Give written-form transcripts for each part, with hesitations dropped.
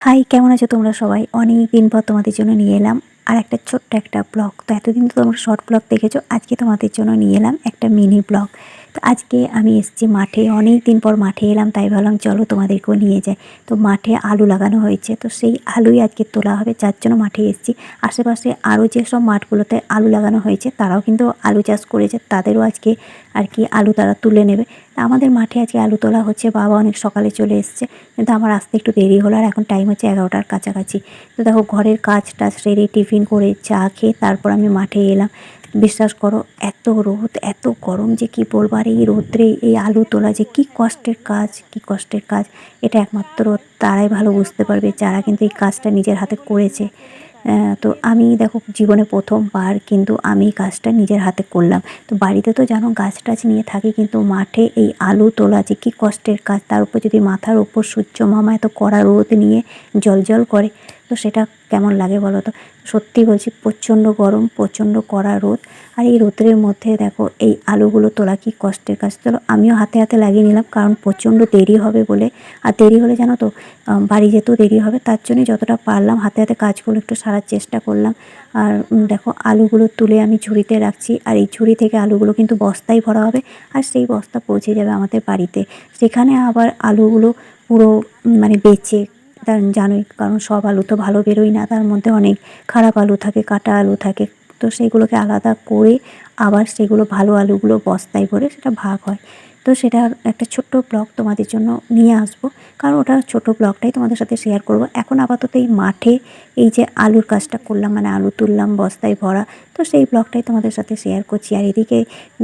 High, কেমন আছো তোমরা সবাই? অনেক দিন পর তোমাদের জন্য নিয়ে এলাম আর একটা ছোট্ট একটা ব্লগ। তো এতদিন তো তোমরা শর্ট ব্লগ দেখেছো, আজকে তোমাদের জন্য নিয়ে এলাম একটা মিনি ব্লগ। তো আজকে আমি এসেছি মাঠে, অনেক দিন পর মাঠে এলাম, তাই ভাবলাম চলো তোমাদেরকেও নিয়ে যাই। তো মাঠে আলু লাগানো হয়েছে, তো সেই আলুই আজকে তোলা হবে, যার জন্য মাঠে এসেছি। আশেপাশে আরও যেসব মাঠগুলোতে আলু লাগানো হয়েছে তারাও কিন্তু আলু চাষ করেছে, তাদেরও আজকে আর কি আলু তারা তুলে নেবে। আমাদের মাঠে আজকে আলু তোলা হচ্ছে, বাবা অনেক সকালে চলে এসছে, কিন্তু আমার আসতে একটু দেরি হলো। আর এখন টাইম হচ্ছে 11টার কাছাকাছি। তো দেখো, ঘরের কাজ টাজ সেরে টিফিন করে চা খেয়ে তারপর আমি মাঠে এলাম। বিশ্বাস করো, এত রোদ এত গরম যে কি বলবো। আর এই রোদ্রে এই আলু তোলা যে কী কষ্টের কাজ, কী কষ্টের কাজ, এটা একমাত্র তারাই ভালো বুঝতে পারবে যারা কিন্তু এই কাজটা নিজের হাতে করেছে। তো আমি দেখো, জীবনে প্রথমবার কিন্তু আমি কাজটা নিজের হাতে করলাম। তো বাড়িতে তো জানো গাছ টাছ নিয়ে থাকি, কিন্তু মাঠে এই আলু তোলা যে কী কষ্টের কাজ, তার উপর যদি মাথার উপর সূর্য মামা এত কড়া রোদ নিয়ে জ্বলজ্বল করে, তো সেটা কেমন লাগে বলো তো। সত্যি বলছি, প্রচণ্ড গরম, প্রচণ্ড কড়া রোদ। আর এই রোদের মধ্যে দেখো এই আলুগুলো তোলা কী কষ্টের কাজ। চলো আমিও হাতে হাতে লাগিয়ে নিলাম, কারণ প্রচণ্ড দেরি হবে বলে। আর দেরি হলে জানো তো বাড়ি যেতেও দেরি হবে, তার জন্যই যতটা পারলাম হাতে হাতে কাজগুলো একটু সারার চেষ্টা করলাম। আর দেখো আলুগুলো তুলে আমি ঝুড়িতে রাখছি, আর এই ঝুড়ি থেকে আলুগুলো কিন্তু বস্তায় ভরা হবে, আর সেই বস্তা পৌঁছে যাবে আমাদের বাড়িতে। সেখানে আবার আলুগুলো পুরো মানে বেচে, জানোই, কারণ সব আলু তো ভালো বেরোয় না, তার মধ্যে অনেক খারাপ আলু থাকে, কাটা আলু থাকে। তো সেইগুলোকে আলাদা করে আবার সেগুলো ভালো আলুগুলো বস্তায় ভরে সেটা ভাগ হয়। তো সেটার একটা ছোট্ট ব্লগ তোমাদের জন্য নিয়ে আসবো, কারণ ওটা ছোট ব্লগটাই তোমাদের সাথে শেয়ার করব। এখন আপাতত এই মাঠে এই যে আলুর কাজটা করলাম, মানে আলু তুললাম বস্তায় ভরা, তো সেই ব্লগটাই তোমাদের সাথে শেয়ার করছি। আর এদিকে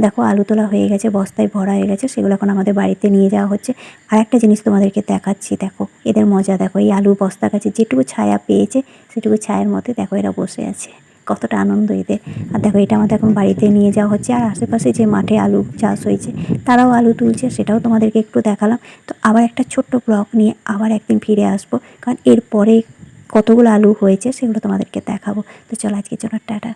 দেখো আলু তোলা হয়ে গেছে, বস্তায় ভরা হয়ে গেছে, সেগুলো এখন আমাদের বাড়িতে নিয়ে যাওয়া হচ্ছে। আর একটা জিনিস তোমাদেরকে দেখাচ্ছি, দেখো এদের মজা দেখো। এই আলু বস্তার কাছে যেটুকু ছায়া পেয়েছে সেটুকু ছায়ার মধ্যে দেখো এরা বসে আছে, কতটা আনন্দ এদের। আর দেখো এটা আমাদের এখন বাড়িতে নিয়ে যাওয়া হচ্ছে। আর আশেপাশে যে মাঠে আলু চাষ হয়েছে তারাও আলু তুলছে, সেটাও তোমাদেরকে একটু দেখালাম। তো আবার একটা ছোট্ট ব্লগ নিয়ে আবার একদিন ফিরে আসবো, কারণ এরপরে কতগুলো আলু হয়েছে সেগুলো তোমাদেরকে দেখাবো। তো চলো আজকের জন্য টাটা।